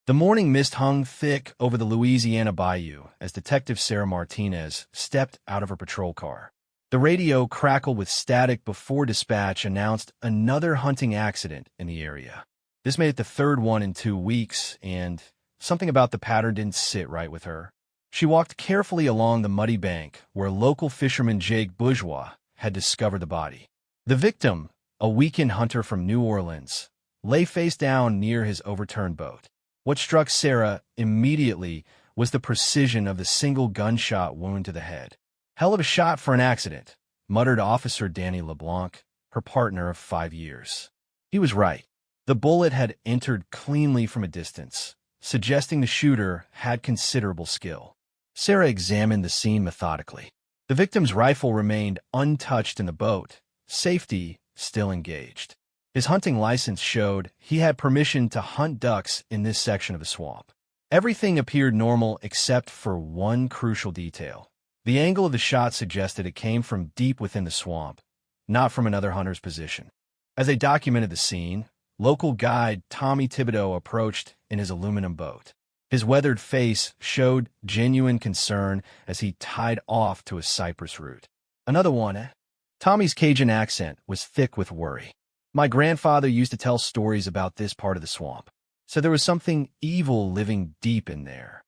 The morning mist hung thick over the Louisiana bayou as Detective Sarah Martinez stepped out of her patrol car. The radio crackled with static before dispatch announced another hunting accident in the area. This made it the third one in 2 weeks, and something about the pattern didn't sit right with her. She walked carefully along the muddy bank where local fisherman Jake Bourgeois had discovered the body. The victim, a weekend hunter from New Orleans, lay face down near his overturned boat. What struck Sarah immediately was the precision of the single gunshot wound to the head. "Hell of a shot for an accident," muttered Officer Danny LeBlanc, her partner of 5 years. He was right. The bullet had entered cleanly from a distance, suggesting the shooter had considerable skill. Sarah examined the scene methodically. The victim's rifle remained untouched in the boat, safety still engaged. His hunting license showed he had permission to hunt ducks in this section of the swamp. Everything appeared normal except for one crucial detail. The angle of the shot suggested it came from deep within the swamp, not from another hunter's position. As they documented the scene, local guide Tommy Thibodeau approached in his aluminum boat. His weathered face showed genuine concern as he tied off to a cypress root. "Another one, eh?" Tommy's Cajun accent was thick with worry. "My grandfather used to tell stories about this part of the swamp, so there was something evil living deep in there."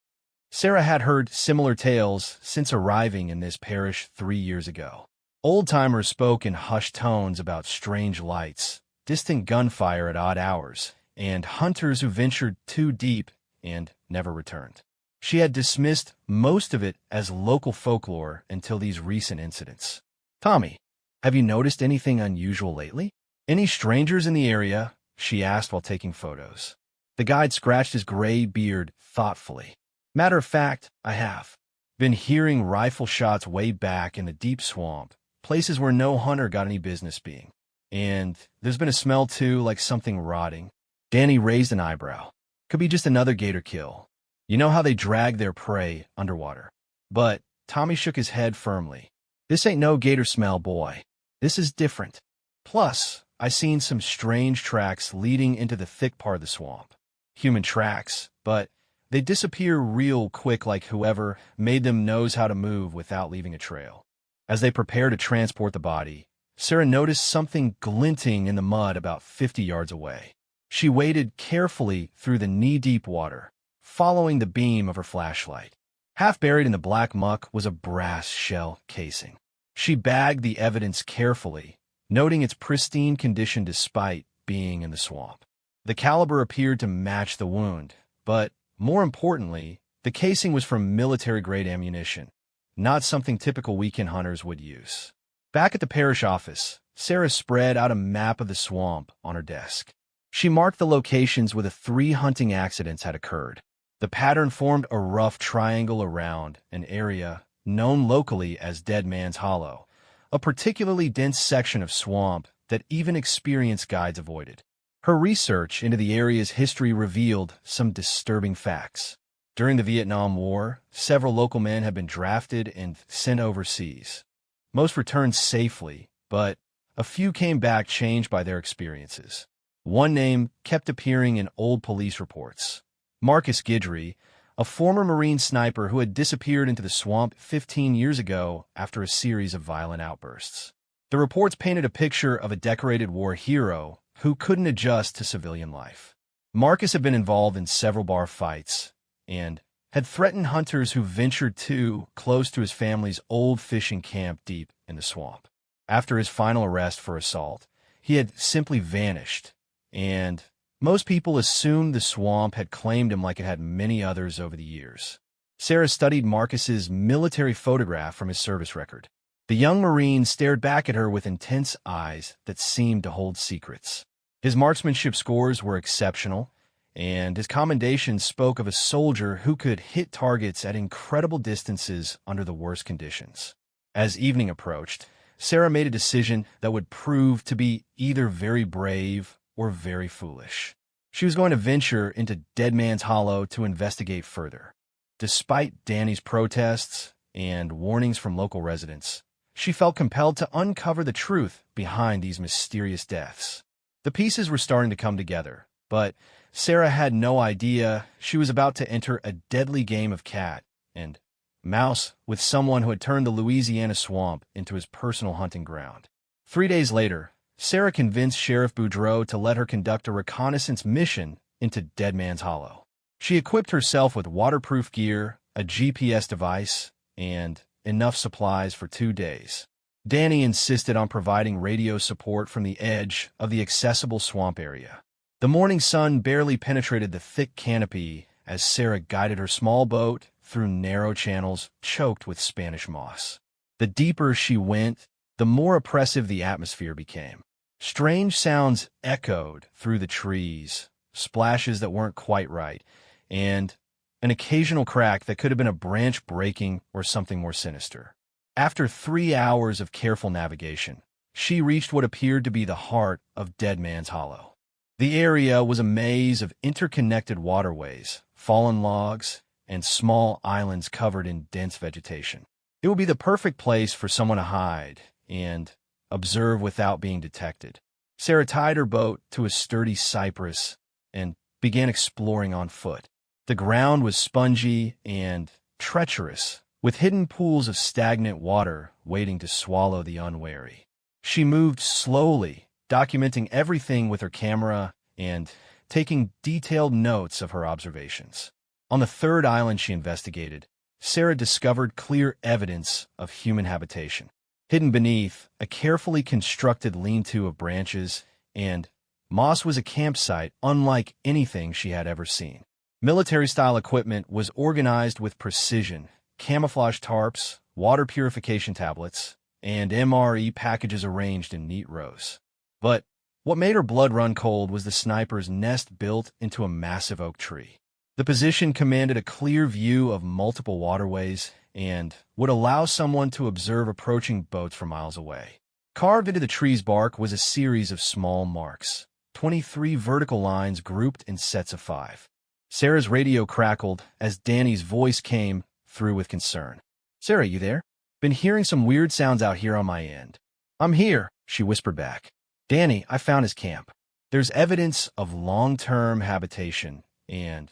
Sarah had heard similar tales since arriving in this parish 3 years ago. Old-timers spoke in hushed tones about strange lights, distant gunfire at odd hours, and hunters who ventured too deep and never returned. She had dismissed most of it as local folklore until these recent incidents. "Tommy, have you noticed anything unusual lately? Any strangers in the area?" she asked while taking photos. The guide scratched his gray beard thoughtfully. "Matter of fact, I have. Been hearing rifle shots way back in the deep swamp, places where no hunter got any business being. And there's been a smell too, like something rotting." Danny raised an eyebrow. "Could be just another gator kill. You know how they drag their prey underwater." But Tommy shook his head firmly. "This ain't no gator smell, boy. This is different. Plus, I seen some strange tracks leading into the thick part of the swamp. Human tracks, but they disappear real quick like whoever made them knows how to move without leaving a trail." As they prepared to transport the body, Sarah noticed something glinting in the mud about 50 yards away. She waded carefully through the knee-deep water, following the beam of her flashlight. Half buried in the black muck was a brass shell casing. She bagged the evidence carefully, noting its pristine condition despite being in the swamp. The caliber appeared to match the wound, but more importantly, the casing was from military-grade ammunition, not something typical weekend hunters would use. Back at the parish office, Sarah spread out a map of the swamp on her desk. She marked the locations where the 3 hunting accidents had occurred. The pattern formed a rough triangle around an area known locally as Dead Man's Hollow, a particularly dense section of swamp that even experienced guides avoided. Her research into the area's history revealed some disturbing facts. During the Vietnam War, several local men had been drafted and sent overseas. Most returned safely, but a few came back changed by their experiences. One name kept appearing in old police reports: Marcus Guidry, a former Marine sniper who had disappeared into the swamp 15 years ago after a series of violent outbursts. The reports painted a picture of a decorated war hero who couldn't adjust to civilian life. Marcus had been involved in several bar fights and had threatened hunters who ventured too close to his family's old fishing camp deep in the swamp. After his final arrest for assault, he had simply vanished, and most people assumed the swamp had claimed him like it had many others over the years. Sarah studied Marcus's military photograph from his service record. The young Marine stared back at her with intense eyes that seemed to hold secrets. His marksmanship scores were exceptional, and his commendations spoke of a soldier who could hit targets at incredible distances under the worst conditions. As evening approached, Sarah made a decision that would prove to be either very brave or very foolish. She was going to venture into Dead Man's Hollow to investigate further. Despite Danny's protests and warnings from local residents, she felt compelled to uncover the truth behind these mysterious deaths. The pieces were starting to come together. But Sarah had no idea she was about to enter a deadly game of cat and mouse with someone who had turned the Louisiana swamp into his personal hunting ground. 3 days later, Sarah convinced Sheriff Boudreaux to let her conduct a reconnaissance mission into Dead Man's Hollow. She equipped herself with waterproof gear, a GPS device, and enough supplies for 2 days. Danny insisted on providing radio support from the edge of the accessible swamp area. The morning sun barely penetrated the thick canopy as Sarah guided her small boat through narrow channels choked with Spanish moss. The deeper she went, the more oppressive the atmosphere became. Strange sounds echoed through the trees, splashes that weren't quite right, and an occasional crack that could have been a branch breaking or something more sinister. After 3 hours of careful navigation, she reached what appeared to be the heart of Dead Man's Hollow. The area was a maze of interconnected waterways, fallen logs, and small islands covered in dense vegetation. It would be the perfect place for someone to hide and observe without being detected. Sarah tied her boat to a sturdy cypress and began exploring on foot. The ground was spongy and treacherous, with hidden pools of stagnant water waiting to swallow the unwary. She moved slowly, documenting everything with her camera and taking detailed notes of her observations. On the third island she investigated, Sarah discovered clear evidence of human habitation. Hidden beneath a carefully constructed lean-to of branches and moss was a campsite unlike anything she had ever seen. Military-style equipment was organized with precision: camouflage tarps, water purification tablets, and MRE packages arranged in neat rows. But what made her blood run cold was the sniper's nest built into a massive oak tree. The position commanded a clear view of multiple waterways and would allow someone to observe approaching boats from miles away. Carved into the tree's bark was a series of small marks, 23 vertical lines grouped in sets of 5. Sarah's radio crackled as Danny's voice came through with concern. "Sarah, you there? Been hearing some weird sounds out here on my end." "I'm here," she whispered back. "Danny, I found his camp. There's evidence of long-term habitation, and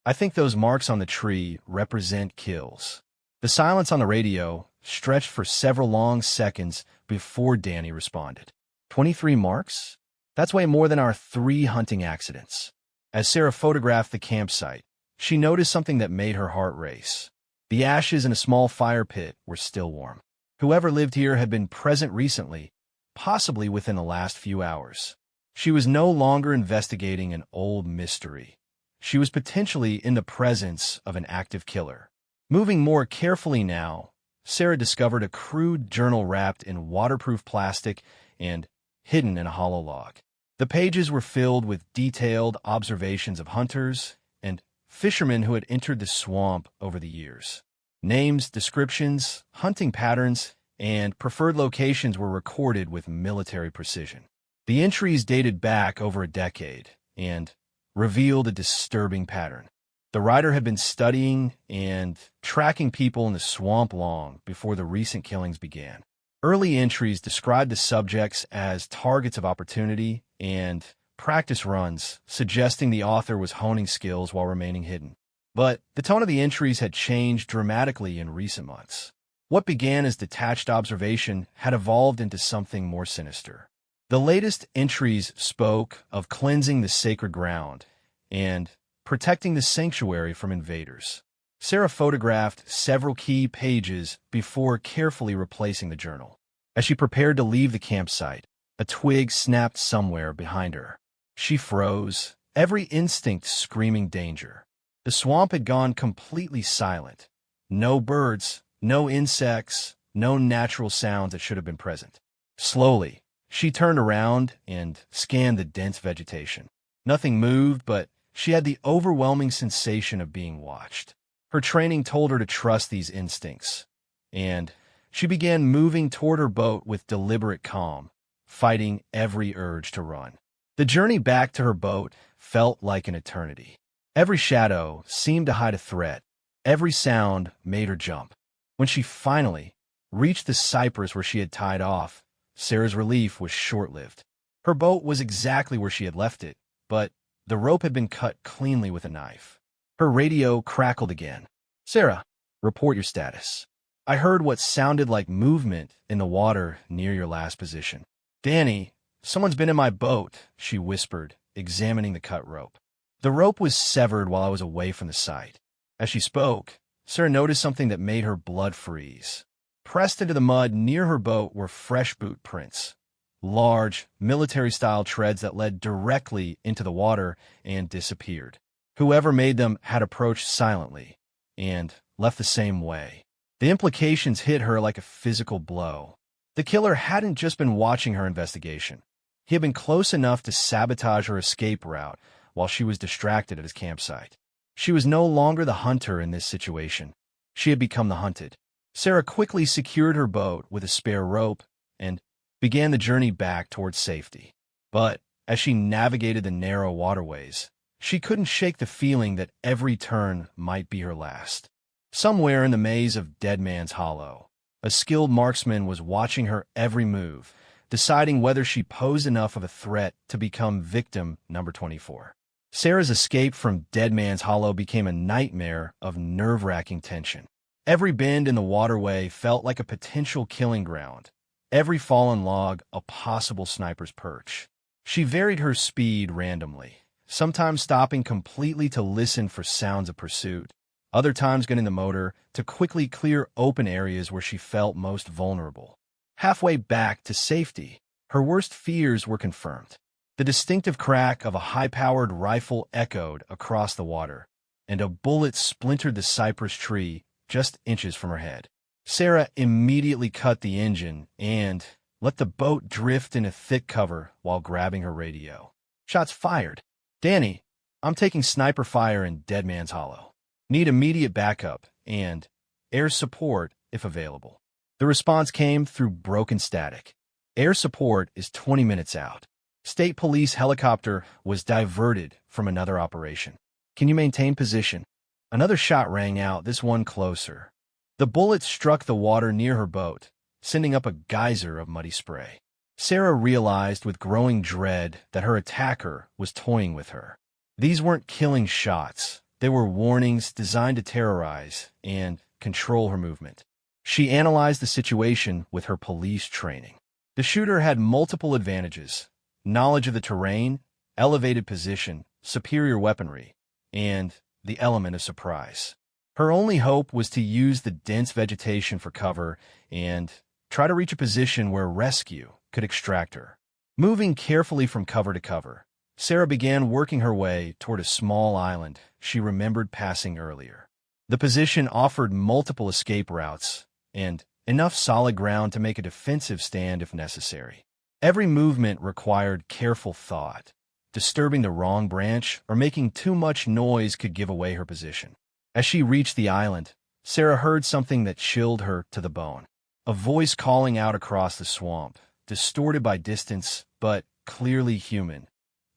I think those marks on the tree represent kills." The silence on the radio stretched for several long seconds before Danny responded. 23 marks? That's way more than our 3 hunting accidents. As Sarah photographed the campsite, she noticed something that made her heart race. The ashes in a small fire pit were still warm. Whoever lived here had been present recently, possibly within the last few hours. She was no longer investigating an old mystery. She was potentially in the presence of an active killer. Moving more carefully now, Sarah discovered a crude journal wrapped in waterproof plastic and hidden in a hollow log. The pages were filled with detailed observations of hunters and fishermen who had entered the swamp over the years. Names, descriptions, hunting patterns, and preferred locations were recorded with military precision. The entries dated back over a decade and revealed a disturbing pattern. The writer had been studying and tracking people in the swamp long before the recent killings began. Early entries described the subjects as targets of opportunity and practice runs, suggesting the author was honing skills while remaining hidden. But the tone of the entries had changed dramatically in recent months. What began as detached observation had evolved into something more sinister. The latest entries spoke of cleansing the sacred ground and protecting the sanctuary from invaders. Sarah photographed several key pages before carefully replacing the journal. As she prepared to leave the campsite, a twig snapped somewhere behind her. She froze, every instinct screaming danger. The swamp had gone completely silent. No birds, no insects, no natural sounds that should have been present. Slowly, she turned around and scanned the dense vegetation. Nothing moved, but she had the overwhelming sensation of being watched. Her training told her to trust these instincts, and she began moving toward her boat with deliberate calm, fighting every urge to run. The journey back to her boat felt like an eternity. Every shadow seemed to hide a threat. Every sound made her jump. When she finally reached the cypress where she had tied off, Sarah's relief was short-lived. Her boat was exactly where she had left it, but The rope had been cut cleanly with a knife. Her radio crackled again. "Sarah, report your status. I heard what sounded like movement in the water near your last position." "Danny, someone's been in my boat," she whispered, examining the cut rope. The rope was severed while I was away from the site. As she spoke, Sarah noticed something that made her blood freeze. Pressed into the mud near her boat were fresh boot prints, large, military-style treads that led directly into the water and disappeared. Whoever made them had approached silently and left the same way. The implications hit her like a physical blow. The killer hadn't just been watching her investigation. He had been close enough to sabotage her escape route while she was distracted at his campsite. She was no longer the hunter in this situation. She had become the hunted. Sarah quickly secured her boat with a spare rope and began the journey back towards safety. But as she navigated the narrow waterways, she couldn't shake the feeling that every turn might be her last. Somewhere in the maze of Dead Man's Hollow, a skilled marksman was watching her every move, deciding whether she posed enough of a threat to become victim number 24. Sarah's escape from Dead Man's Hollow became a nightmare of nerve-wracking tension. Every bend in the waterway felt like a potential killing ground, every fallen log a possible sniper's perch. She varied her speed randomly, sometimes stopping completely to listen for sounds of pursuit, other times getting the motor to quickly clear open areas where she felt most vulnerable. Halfway back to safety, her worst fears were confirmed. The distinctive crack of a high-powered rifle echoed across the water, and a bullet splintered the cypress tree just inches from her head. Sarah immediately cut the engine and let the boat drift into thick cover while grabbing her radio. Shots fired. "Danny, I'm taking sniper fire in Dead Man's Hollow. Need immediate backup and air support if available." The response came through broken static. "Air support is 20 minutes out. State police helicopter was diverted from another operation. Can you maintain position?" Another shot rang out, this one closer. The bullet struck the water near her boat, sending up a geyser of muddy spray. Sarah realized with growing dread that her attacker was toying with her. These weren't killing shots. They were warnings designed to terrorize and control her movement. She analyzed the situation with her police training. The shooter had multiple advantages: knowledge of the terrain, elevated position, superior weaponry, and the element of surprise. Her only hope was to use the dense vegetation for cover and try to reach a position where rescue could extract her. Moving carefully from cover to cover, Sarah began working her way toward a small island she remembered passing earlier. The position offered multiple escape routes and enough solid ground to make a defensive stand if necessary. Every movement required careful thought. Disturbing the wrong branch or making too much noise could give away her position. As she reached the island, Sarah heard something that chilled her to the bone. A voice calling out across the swamp, distorted by distance, but clearly human.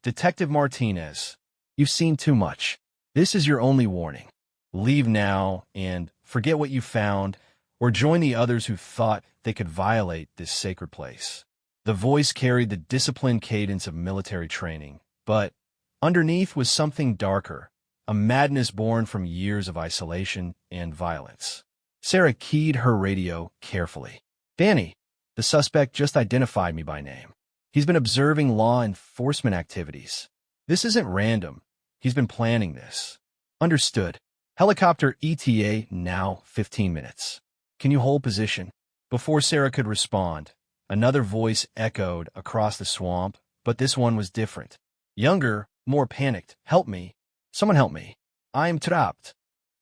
"Detective Martinez, you've seen too much. This is your only warning. Leave now and forget what you found, or join the others who thought they could violate this sacred place." The voice carried the disciplined cadence of military training, but underneath was something darker, a madness born from years of isolation and violence. Sarah keyed her radio carefully. "Danny, the suspect just identified me by name. He's been observing law enforcement activities. This isn't random. He's been planning this." "Understood. Helicopter ETA now 15 minutes. Can you hold position?" Before Sarah could respond, another voice echoed across the swamp, but this one was different. Younger, more panicked. "Help me. Someone help me. I'm trapped."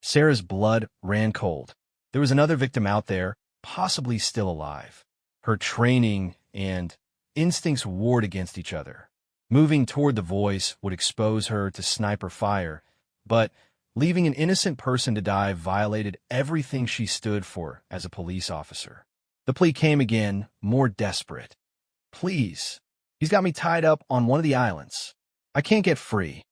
Sarah's blood ran cold. There was another victim out there, possibly still alive. Her training and instincts warred against each other. Moving toward the voice would expose her to sniper fire, but leaving an innocent person to die violated everything she stood for as a police officer. The plea came again, more desperate. "Please. He's got me tied up on one of the islands. I can't get free."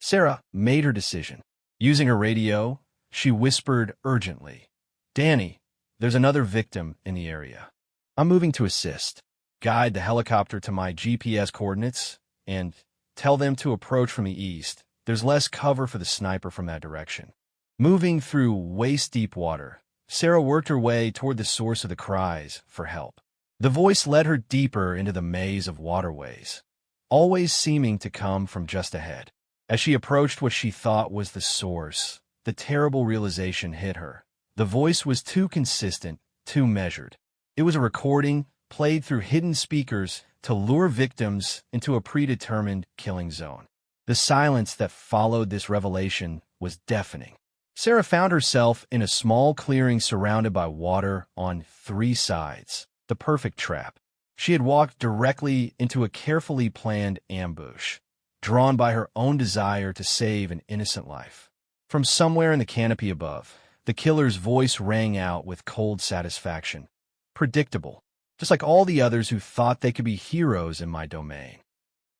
Sarah made her decision. Using her radio, she whispered urgently, "Danny, there's another victim in the area. I'm moving to assist. Guide the helicopter to my GPS coordinates and Tell them to approach from the east. There's less cover for the sniper from that direction. Moving through waist-deep water, Sarah worked her way toward the source of the cries for help. The voice led her deeper into the maze of waterways, always seeming to come from just ahead. As she approached what she thought was the source, the terrible realization hit her. The voice was too consistent, too measured. It was a recording played through hidden speakers to lure victims into a predetermined killing zone. The silence that followed this revelation was deafening. Sarah found herself in a small clearing surrounded by water on 3 sides, the perfect trap. She had walked directly into a carefully planned ambush, drawn by her own desire to save an innocent life. From somewhere in the canopy above, the killer's voice rang out with cold satisfaction. Predictable, just like all the others who thought they could be heroes in my domain.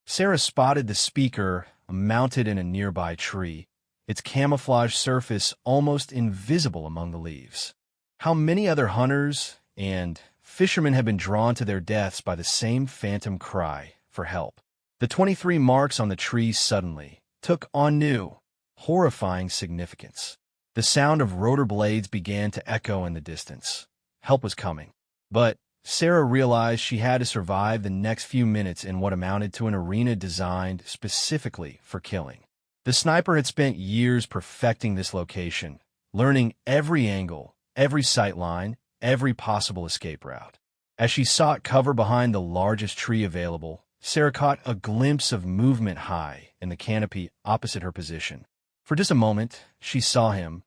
Sarah spotted the speaker mounted in a nearby tree, its camouflage surface almost invisible among the leaves. How many other hunters and fishermen had been drawn to their deaths by the same phantom cry for help? The 23 marks on the tree suddenly took on new, horrifying significance. The sound of rotor blades began to echo in the distance. Help was coming. But Sarah realized she had to survive the next few minutes in what amounted to an arena designed specifically for killing. The sniper had spent years perfecting this location, learning every angle, every sight line, every possible escape route. As she sought cover behind the largest tree available, Sarah caught a glimpse of movement high in the canopy opposite her position. For just a moment, she saw him,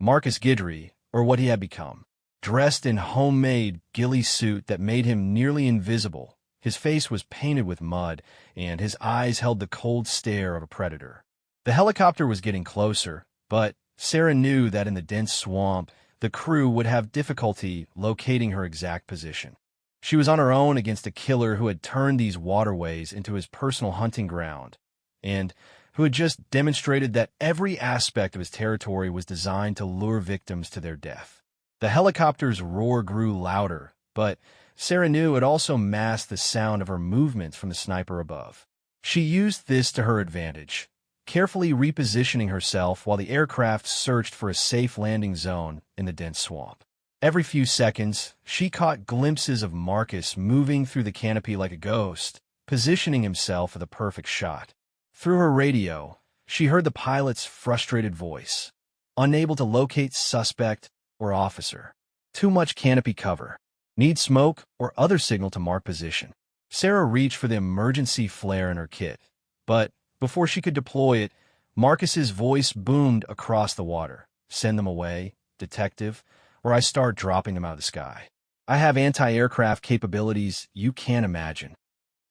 Marcus Guidry, or what he had become. Dressed in homemade ghillie suit that made him nearly invisible, his face was painted with mud, and his eyes held the cold stare of a predator. The helicopter was getting closer, but Sarah knew that in the dense swamp, the crew would have difficulty locating her exact position. She was on her own against a killer who had turned these waterways into his personal hunting ground, and who had just demonstrated that every aspect of his territory was designed to lure victims to their death. The helicopter's roar grew louder, but Sarah knew it also masked the sound of her movements from the sniper above. She used this to her advantage, carefully repositioning herself while the aircraft searched for a safe landing zone in the dense swamp. Every few seconds, she caught glimpses of Marcus moving through the canopy like a ghost, positioning himself for the perfect shot. Through her radio, she heard the pilot's frustrated voice, unable to locate suspect or officer. Too much canopy cover. Need smoke or other signal to mark position. Sarah reached for the emergency flare in her kit, but before she could deploy it, Marcus's voice boomed across the water. Send them away, detective, or I start dropping them out of the sky. I have anti-aircraft capabilities you can't imagine.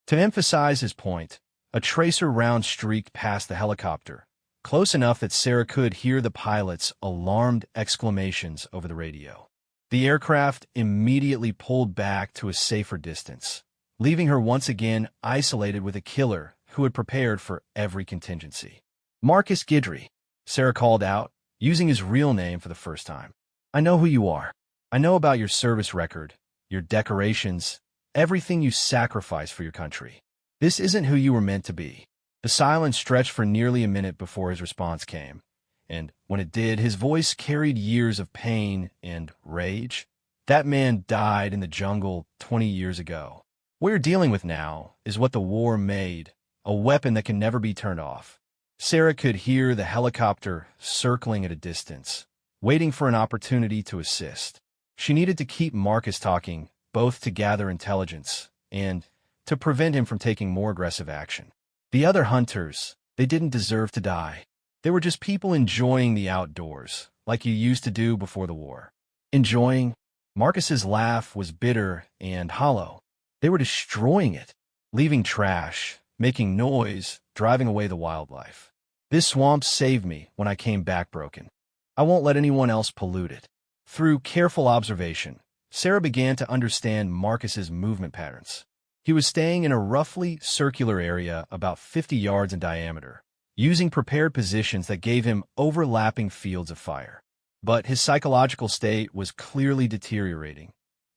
To emphasize his point, a tracer round streaked past the helicopter, close enough that Sarah could hear the pilot's alarmed exclamations over the radio. The aircraft immediately pulled back to a safer distance, leaving her once again isolated with a killer who had prepared for every contingency. Marcus Guidry, Sarah called out, using his real name for the first time. I know who you are. I know about your service record, your decorations, everything you sacrificed for your country. This isn't who you were meant to be. The silence stretched for nearly a minute before his response came, and when it did, his voice carried years of pain and rage. That man died in the jungle 20 years ago. What you're dealing with now is what the war made, a weapon that can never be turned off. Sarah could hear the helicopter circling at a distance, waiting for an opportunity to assist. She needed to keep Marcus talking, both to gather intelligence and to prevent him from taking more aggressive action. The other hunters, they didn't deserve to die. They were just people enjoying the outdoors, like you used to do before the war. Enjoying? Marcus's laugh was bitter and hollow. They were destroying it, leaving trash, making noise, driving away the wildlife. This swamp saved me when I came back broken. I won't let anyone else pollute it. Through careful observation, Sarah began to understand Marcus's movement patterns. He was staying in a roughly circular area about 50 yards in diameter, using prepared positions that gave him overlapping fields of fire. But his psychological state was clearly deteriorating.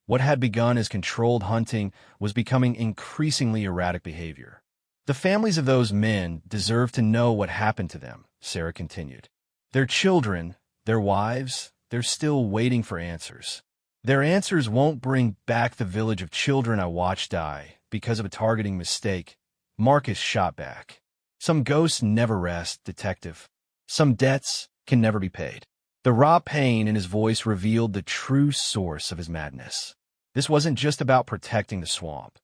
What had begun as controlled hunting was becoming increasingly erratic behavior. The families of those men deserve to know what happened to them, Sarah continued. Their children, their wives, they're still waiting for answers. Their answers won't bring back the village of children I watched die because of a targeting mistake. Marcus shot back. Some ghosts never rest, detective. Some debts can never be paid. The raw pain in his voice revealed the true source of his madness. This wasn't just about protecting the swamp.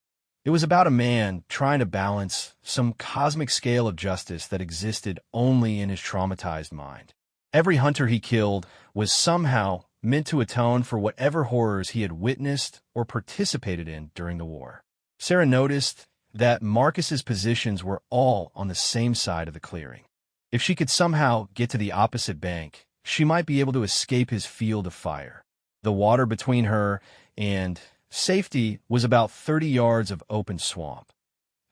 It was about a man trying to balance some cosmic scale of justice that existed only in his traumatized mind. Every hunter he killed was somehow meant to atone for whatever horrors he had witnessed or participated in during the war. Sarah noticed that Marcus's positions were all on the same side of the clearing. If she could somehow get to the opposite bank, she might be able to escape his field of fire. The water between her and safety was about 30 yards of open swamp.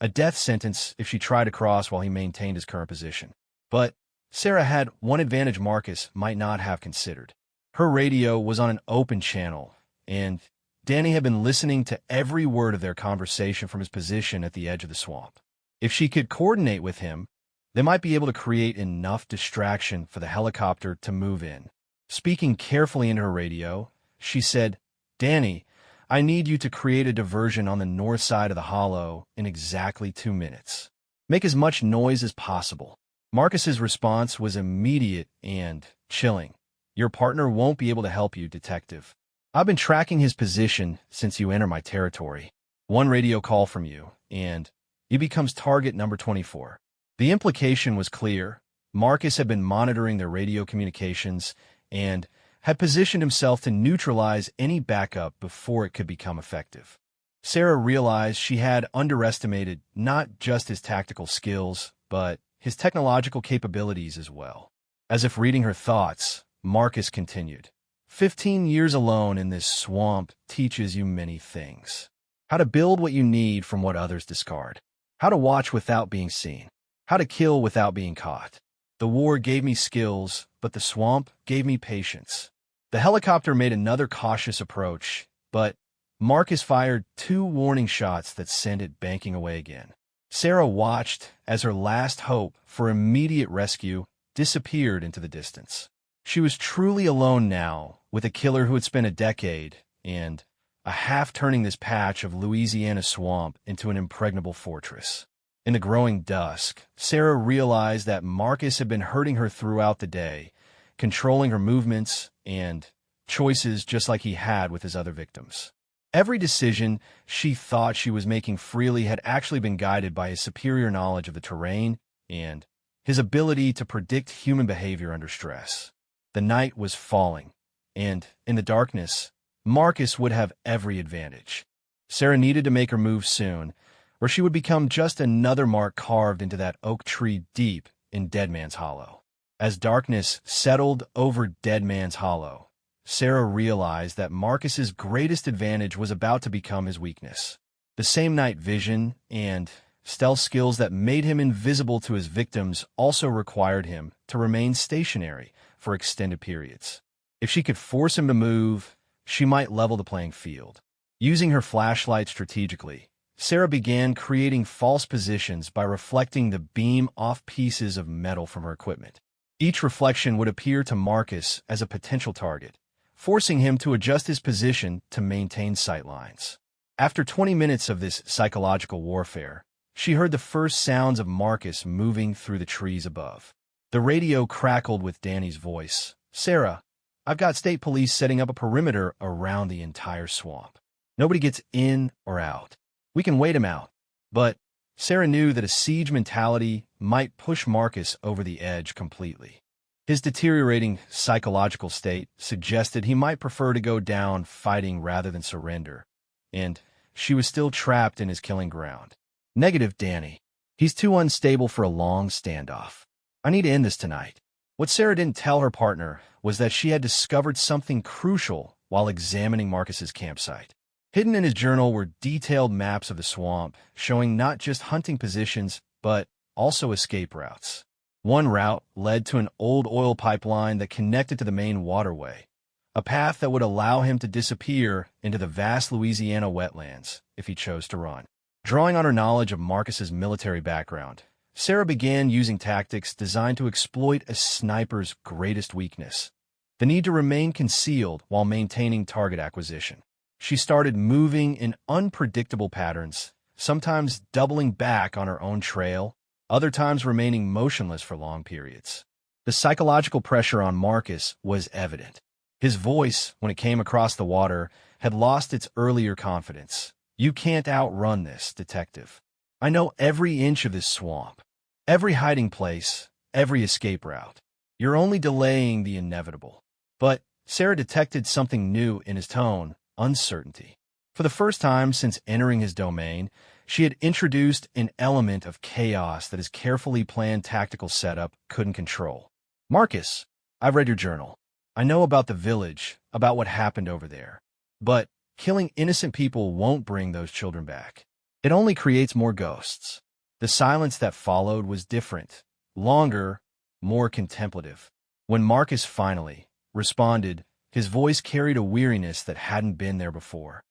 A death sentence if she tried to cross while he maintained his current position. But Sarah had one advantage Marcus might not have considered. Her radio was on an open channel, and Danny had been listening to every word of their conversation from his position at the edge of the swamp. If she could coordinate with him, they might be able to create enough distraction for the helicopter to move in. Speaking carefully into her radio, she said, "Danny, I need you to create a diversion on the north side of the hollow in exactly 2 minutes. Make as much noise as possible." Marcus's response was immediate and chilling. "Your partner won't be able to help you, detective. I've been tracking his position since you enter my territory. One radio call from you, and he becomes target number 24. The implication was clear. Marcus had been monitoring their radio communications and had positioned himself to neutralize any backup before it could become effective. Sarah realized she had underestimated not just his tactical skills, but his technological capabilities as well. As if reading her thoughts, Marcus continued, 15 years alone in this swamp teaches you many things. How to build what you need from what others discard. How to watch without being seen. How to kill without being caught. The war gave me skills, but the swamp gave me patience." The helicopter made another cautious approach, but Marcus fired 2 warning shots that sent it banking away again. Sarah watched as her last hope for immediate rescue disappeared into the distance. She was truly alone now, with a killer who had spent a decade and a half turning this patch of Louisiana swamp into an impregnable fortress. In the growing dusk, Sarah realized that Marcus had been hurting her throughout the day, controlling her movements and choices just like he had with his other victims. Every decision she thought she was making freely had actually been guided by his superior knowledge of the terrain and his ability to predict human behavior under stress. The night was falling, and in the darkness, Marcus would have every advantage. Sarah needed to make her move soon, or she would become just another mark carved into that oak tree deep in Dead Man's Hollow. As darkness settled over Dead Man's Hollow, Sarah realized that Marcus's greatest advantage was about to become his weakness. The same night vision and stealth skills that made him invisible to his victims also required him to remain stationary for extended periods. If she could force him to move, she might level the playing field. Using her flashlight strategically, Sarah began creating false positions by reflecting the beam off pieces of metal from her equipment. Each reflection would appear to Marcus as a potential target, forcing him to adjust his position to maintain sight lines. After 20 minutes of this psychological warfare, she heard the first sounds of Marcus moving through the trees above. The radio crackled with Danny's voice. "Sarah, I've got state police setting up a perimeter around the entire swamp. Nobody gets in or out. We can wait him out." But Sarah knew that a siege mentality might push Marcus over the edge completely. His deteriorating psychological state suggested he might prefer to go down fighting rather than surrender, and she was still trapped in his killing ground. "Negative, Danny. He's too unstable for a long standoff. I need to end this tonight." What Sarah didn't tell her partner was that she had discovered something crucial while examining Marcus's campsite. Hidden in his journal were detailed maps of the swamp, showing not just hunting positions, but also escape routes. One route led to an old oil pipeline that connected to the main waterway, a path that would allow him to disappear into the vast Louisiana wetlands if he chose to run. Drawing on her knowledge of Marcus's military background, Sarah began using tactics designed to exploit a sniper's greatest weakness: the need to remain concealed while maintaining target acquisition. She started moving in unpredictable patterns, sometimes doubling back on her own trail, other times remaining motionless for long periods. The psychological pressure on Marcus was evident. His voice, when it came across the water, had lost its earlier confidence. "You can't outrun this, detective. I know every inch of this swamp, every hiding place, every escape route. You're only delaying the inevitable." But Sarah detected something new in his tone: uncertainty. For the first time since entering his domain, she had introduced an element of chaos that his carefully planned tactical setup couldn't control. "Marcus, I've read your journal. I know about the village, about what happened over there. But killing innocent people won't bring those children back. It only creates more ghosts." The silence that followed was different, longer, more contemplative. When Marcus finally responded, his voice carried a weariness that hadn't been there before.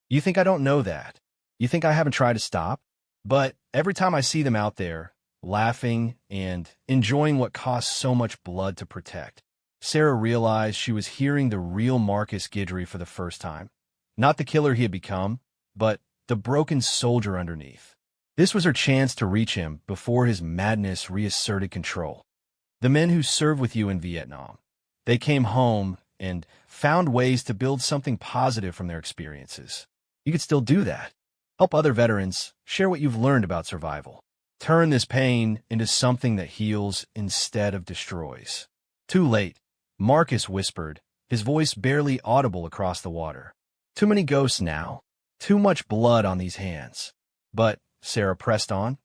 "You think I don't know that? You think I haven't tried to stop? But every time I see them out there, laughing and enjoying what costs so much blood to protect." Sarah realized she was hearing the real Marcus Guidry for the first time. Not the killer he had become, but the broken soldier underneath. This was her chance to reach him before his madness reasserted control. "The men who served with you in Vietnam, they came home and found ways to build something positive from their experiences. You could still do that. Help other veterans, share what you've learned about survival. Turn this pain into something that heals instead of destroys." "Too late," Marcus whispered, his voice barely audible across the water. "Too many ghosts now. Too much blood on these hands." "But," Sarah pressed on,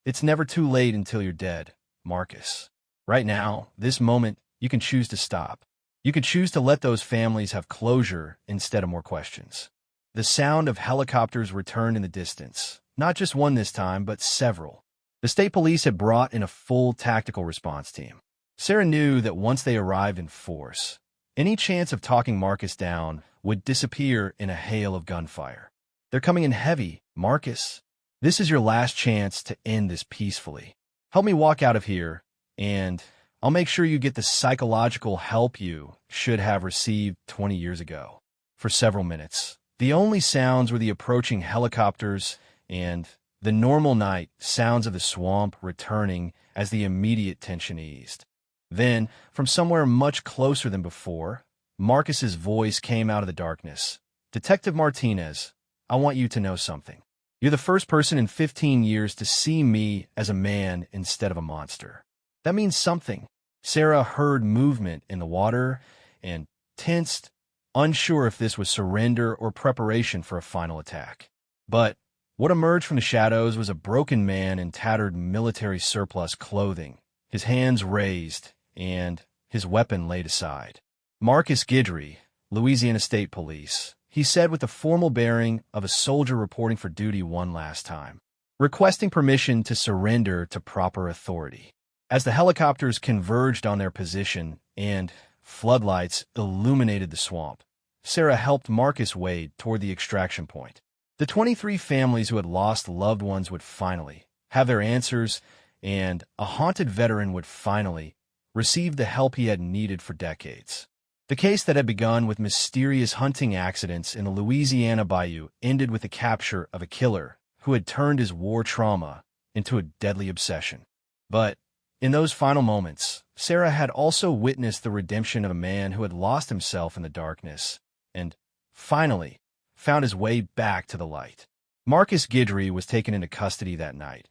"it's never too late until you're dead, Marcus. Right now, this moment, you can choose to stop. You can choose to let those families have closure instead of more questions." The sound of helicopters returned in the distance, not just one this time, but several. The state police had brought in a full tactical response team. Sarah knew that once they arrived in force, any chance of talking Marcus down would disappear in a hail of gunfire. "They're coming in heavy, Marcus. This is your last chance to end this peacefully. Help me walk out of here, and I'll make sure you get the psychological help you should have received 20 years ago." For several minutes, the only sounds were the approaching helicopters and the normal night sounds of the swamp returning as the immediate tension eased. Then, from somewhere much closer than before, Marcus's voice came out of the darkness. "Detective Martinez, I want you to know something. You're the first person in 15 years to see me as a man instead of a monster. That means something." Sarah heard movement in the water and tensed, unsure if this was surrender or preparation for a final attack. But what emerged from the shadows was a broken man in tattered military surplus clothing, his hands raised and his weapon laid aside. "Marcus Guidry, Louisiana State Police," he said with the formal bearing of a soldier reporting for duty one last time, requesting permission to surrender to proper authority. As the helicopters converged on their position and floodlights illuminated the swamp, Sarah helped Marcus wade toward the extraction point. The 23 families who had lost loved ones would finally have their answers, and a haunted veteran would finally receive the help he had needed for decades. The case that had begun with mysterious hunting accidents in the Louisiana bayou ended with the capture of a killer who had turned his war trauma into a deadly obsession. But in those final moments, Sarah had also witnessed the redemption of a man who had lost himself in the darkness and, finally, found his way back to the light. Marcus Guidry was taken into custody that night,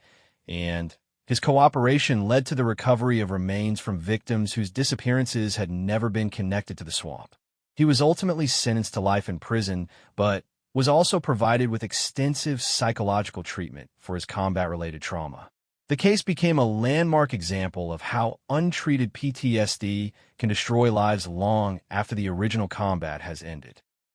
and his cooperation led to the recovery of remains from victims whose disappearances had never been connected to the swamp. He was ultimately sentenced to life in prison, but was also provided with extensive psychological treatment for his combat-related trauma. The case became a landmark example of how untreated PTSD can destroy lives long after the original combat has ended.